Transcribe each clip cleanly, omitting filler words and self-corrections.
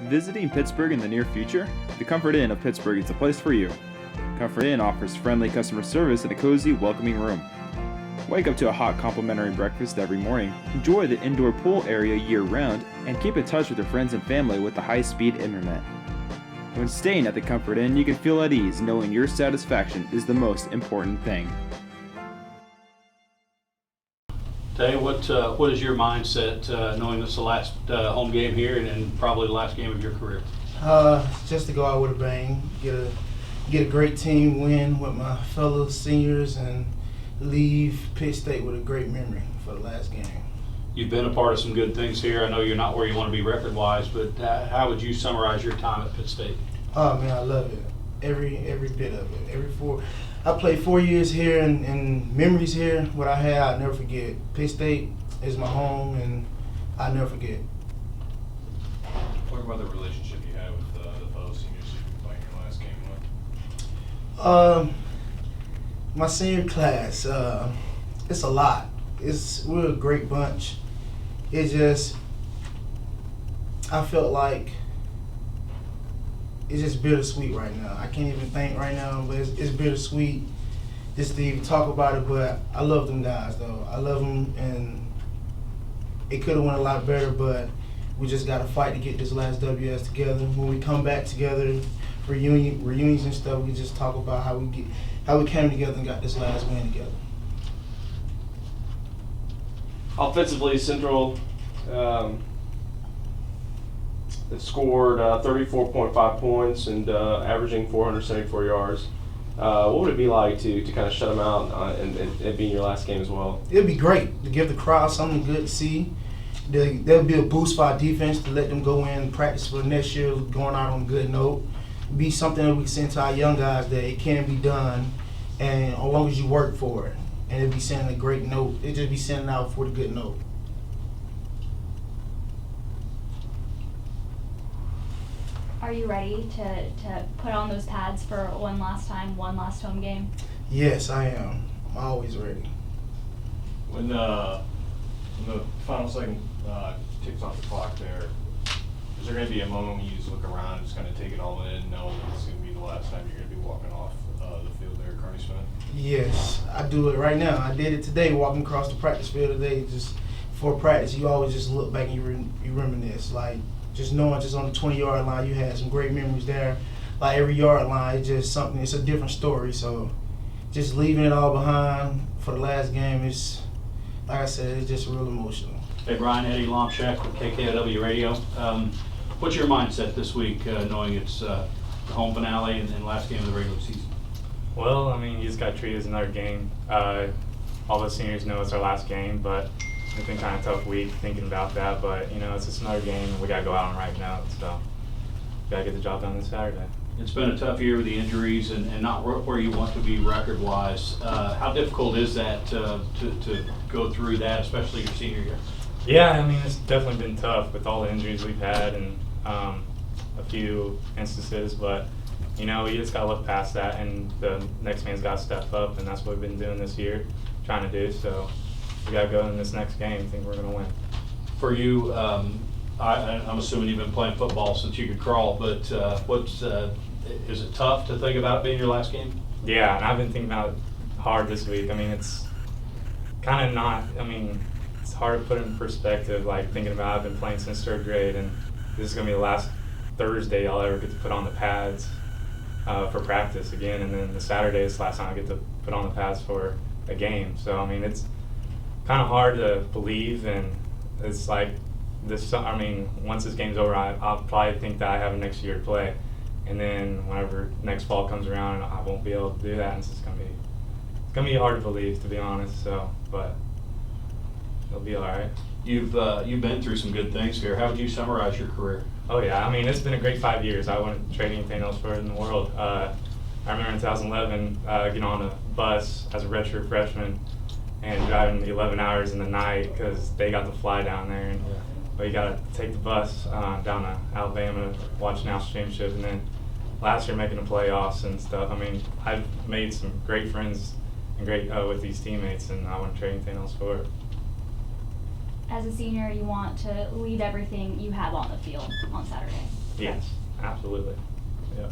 Visiting Pittsburgh in the near future? The Comfort Inn of Pittsburgh is the place for you. Comfort Inn offers friendly customer service and a cozy, welcoming room. Wake up to a hot complimentary breakfast every morning, enjoy the indoor pool area year-round, and keep in touch with your friends and family with the high-speed internet. When staying at the Comfort Inn, you can feel at ease knowing your satisfaction is the most important thing. Taye, what is your mindset knowing this is the last home game here and probably the last game of your career? Just to go out with a bang, get a great team win with my fellow seniors, and leave Pitt State with a great memory for the last game. You've been a part of some good things here. I know you're not where you want to be record-wise, but how would you summarize your time at Pitt State? Oh man, I love it. Every bit of it. I played 4 years here, and memories here, what I had, I'll never forget. Pitt State is my home, and I'll never forget. Talk about the relationship you had with the fellow seniors you played in your last game with. My senior class, it's a lot. We're a great bunch. It just, I felt like it's just bittersweet right now. I can't even think right now, but it's bittersweet just to even talk about it. But I love them guys, though. I love them, and it could have went a lot better, but we just got to fight to get this last WS together. When we come back together, reunions and stuff, we just talk about how we came together and got this last win together. Offensively, Central it scored 34.5 points and averaging 474 yards. What would it be like to kind of shut them out and it being your last game as well? It'd be great to give the crowd something good to see. There'll be a boost for our defense to let them go in and practice for next year, going out on a good note. Be something that we can send to our young guys that it can be done, and as long as you work for it. And it'd be sending a great note. It'd just be sending out for the good note. Are you ready to put on those pads for one last home game? Yes, I am. I'm always ready. When the final second ticks off the clock there, is there going to be a moment when you just look around and just kind of take it all in and know that this is going to be the last time you're going to be walking off the field there at Kearney Smith? Yes, I do it right now. I did it today, walking across the practice field today. Just before practice, you always just look back and you reminisce. Like, just knowing just on the 20-yard line, you had some great memories there. Like, every yard line, it's just something, it's a different story. So just leaving it all behind for the last game is, like I said, it's just real emotional. Hey, Brian, Eddie Lomchek with KKOW Radio. What's your mindset this week, knowing it's the home finale and last game of the regular season? Well, I mean, you just got to treat it as another game. All the seniors know it's our last game, but it's been kind of a tough week thinking about that. But, you know, it's just another game, and we got to go out on the right note. So we got to get the job done this Saturday. It's been a tough year with the injuries and not where you want to be record-wise. How difficult is that to go through that, especially your senior year? Yeah, I mean, it's definitely been tough with all the injuries we've had and a few instances, but you know, you just got to look past that, and the next man's got to step up, and that's what we've been doing this year, trying to do. So we got to go in this next game. I think we're going to win. For you, I'm assuming you've been playing football since you could crawl, but is it tough to think about it being your last game? Yeah, and I've been thinking about it hard this week. I mean, it's kind of not, I mean, it's hard to put in perspective, like thinking about I've been playing since third grade, and this is going to be the last Thursday I'll ever get to put on the pads for practice again, and then the Saturday is the last time I get to put on the pads for a game. So, I mean, it's kind of hard to believe, and it's like this, I mean, once this game's over, I'll probably think that I have a next year to play, and then whenever next fall comes around, I won't be able to do that, and it's going to be hard to believe, to be honest, so, but it'll be all right. You've been through some good things here. How would you summarize your career? Oh yeah, I mean, it's been a great 5 years. I wouldn't trade anything else for it in the world. I remember in 2011 getting on a bus as a redshirt freshman and driving 11 hours in the night because they got to fly down there, and we got to take the bus down to Alabama to watch national championship, and then last year making the playoffs and stuff. I mean, I've made some great friends and great with these teammates, and I wouldn't trade anything else for it. As a senior, you want to leave everything you have on the field on Saturday. Yes, absolutely. Yeah.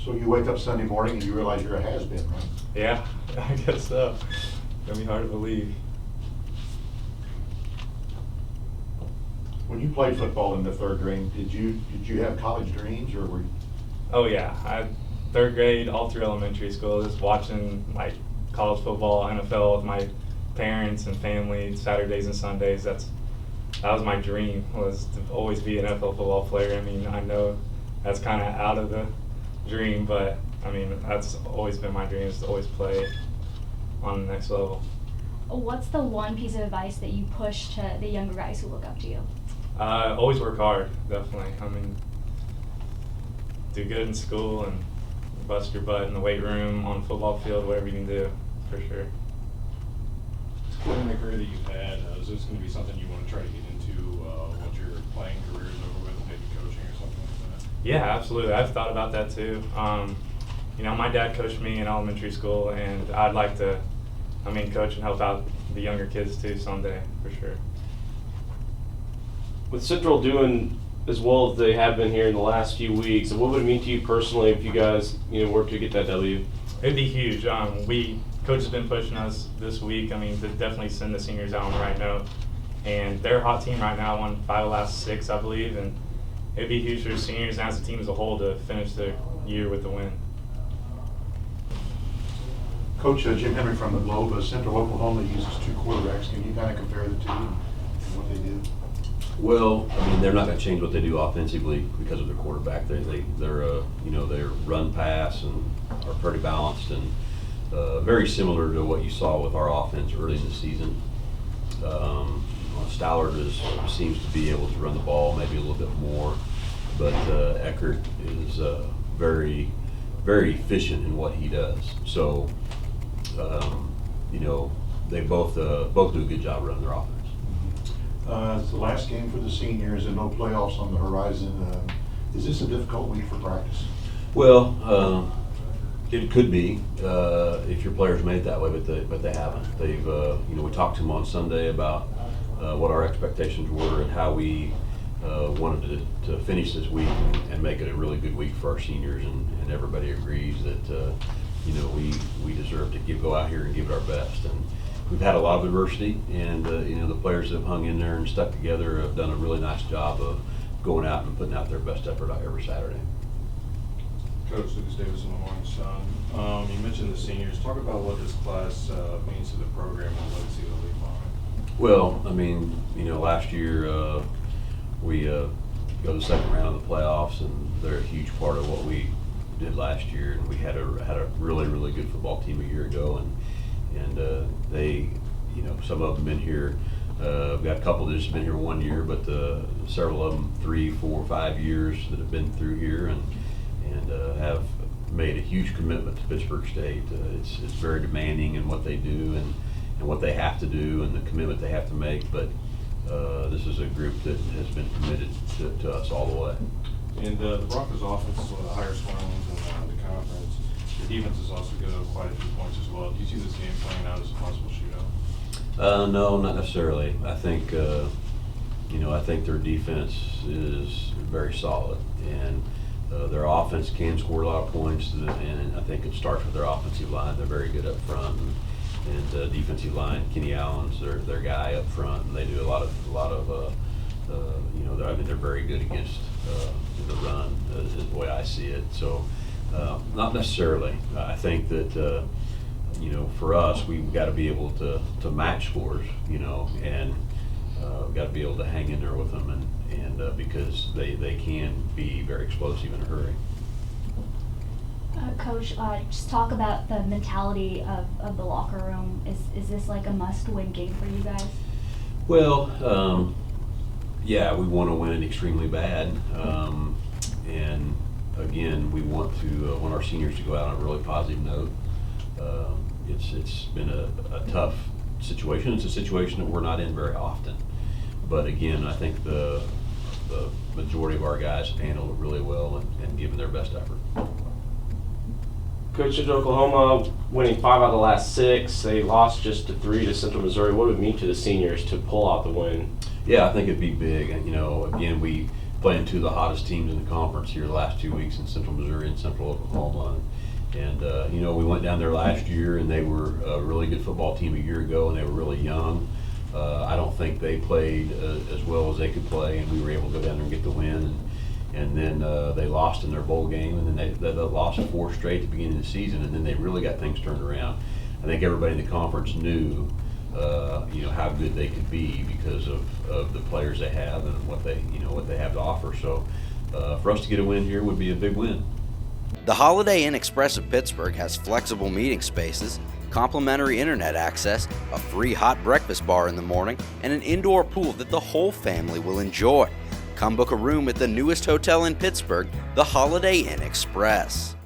So you wake up Sunday morning and you realize you're a has-been, right? Yeah, I guess so. It's gonna be hard to believe. When you played football in the third grade, did you have college dreams, or were you? Oh yeah, third grade all through elementary school, just watching like college football, NFL with my parents and family, Saturdays and Sundays. That was my dream, was to always be an NFL football player. I mean, I know that's kind of out of the dream, but I mean, that's always been my dream, is to always play on the next level. What's the one piece of advice that you push to the younger guys who look up to you? Always work hard, definitely. I mean, do good in school and bust your butt in the weight room, on the football field, whatever you can do, for sure. In the career that you've had, is this going to be something you want to try to get into once your playing career is over with, maybe coaching or something like that? Yeah, absolutely. I've thought about that too. You know, my dad coached me in elementary school, and I'd like to, coach and help out the younger kids too someday, for sure. With Central doing as well as they have been here in the last few weeks, what would it mean to you personally if you guys, were to get that W? It'd be huge. Coach has been pushing us this week. To definitely send the seniors out on the right note. And they're a hot team right now, won 5 of the last 6, I believe. And it'd be huge for the seniors and as a team as a whole to finish the year with the win. Coach Jim Henry from the Globe, Central Oklahoma uses 2 quarterbacks. Can you kind of compare the two and what they do? Well, they're not going to change what they do offensively because of their quarterback. They're run pass and are pretty balanced and very similar to what you saw with our offense early in the season. Stallard seems to be able to run the ball maybe a little bit more, but Eckert is very, very efficient in what he does. So, they both do a good job running their offense. It's the last game for the seniors and no playoffs on the horizon. Is this a difficult week for practice? Well, it could be if your players made it that way, but they haven't. They've we talked to them on Sunday about what our expectations were and how we wanted to finish this week and make it a really good week for our seniors, and everybody agrees that we deserve to go out here and give it our best. And we've had a lot of adversity, and the players that have hung in there and stuck together have done a really nice job of going out and putting out their best effort every Saturday. Coach Lucas Davis in the Morning Sun. You mentioned the seniors. Talk about what this class means to the program and the legacy of the league behind. Well, last year we go to the second round of the playoffs, and they're a huge part of what we did last year. And we had a really, really good football team a year ago, and they, some of them been here. We've got a couple that just been here 1 year, but several of them 3, 4, 5 years that have been through here and have made a huge commitment to Pittsburg State. It's very demanding in what they do and what they have to do and the commitment they have to make, but this is a group that has been committed to us all the way. And the Broncos offense is one of the higher scoring ones in the conference. The defense is also good at quite a few points as well. Do you see this game playing out as a possible shootout? No, not necessarily. I think I think their defense is very solid, and their offense can score a lot of points, and I think it starts with their offensive line. They're very good up front, and defensive line, Kenny Allen's their guy up front, and they do a lot of they're very good against the run, is the way I see it. So not necessarily. I think that for us, we've got to be able to match scores, and we've got to be able to hang in there with them, and because they can be very explosive in a hurry. Coach, just talk about the mentality of the locker room. Is this like a must-win game for you guys? Well, yeah, we want to win it extremely bad, and again, we want our seniors to go out on a really positive note. It's been a tough situation. It's a situation that we're not in very often, but again, I think the majority of our guys have handled it really well and given their best effort. Coach, Central Oklahoma winning 5 out of the last 6. They lost just to 3 to Central Missouri. What would it mean to the seniors to pull out the win? Yeah, I think it'd be big. And again, we playing two of the hottest teams in the conference here the last 2 weeks in Central Missouri and Central Oklahoma. And you know, we went down there last year, and they were a really good football team a year ago, and they were really young. I don't think they played as well as they could play, and we were able to go down there and get the win. And then they lost in their bowl game, and then they lost 4 straight at the beginning of the season, and then they really got things turned around. I think everybody in the conference knew, you know, how good they could be because of the players they have and what they have to offer. So for us to get a win here would be a big win. The Holiday Inn Express of Pittsburg has flexible meeting spaces, complimentary internet access, a free hot breakfast bar in the morning, and an indoor pool that the whole family will enjoy. Come book a room at the newest hotel in Pittsburg, the Holiday Inn Express.